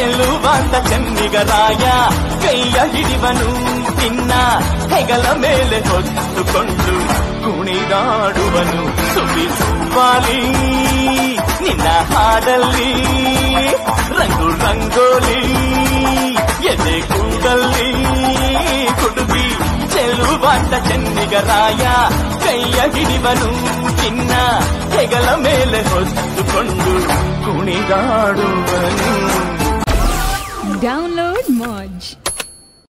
ಚೆಲುವಾಂತ ಚೆನ್ನಿಗರಾಯ ಕೈಯ ಹಿಡಿವನು ನಿನ್ನ ಹೆಗಲ ಮೇಲೆ ಹೊತ್ತುಕೊಂಡು ಕುಣಿದಾಡುವನು ಸುಬಿಸುವಾಲಿ ನಿನ್ನ ಹಾಡಲ್ಲಿ ರಂಗು ರಂಗೋಲಿ ಎದೆ ಕೂಡಲ್ಲಿ ಕುಡುಗಿ ಚೆಲುವಾಂತ ಚೆನ್ನಿಗರಾಯ ಕೈಯ ಹಿಡಿವನು ನಿನ್ನ ಹೆಗಲ ಮೇಲೆ ಹೊತ್ತುಕೊಂಡು ಕುಣಿದಾಡುವನು. Download Moj.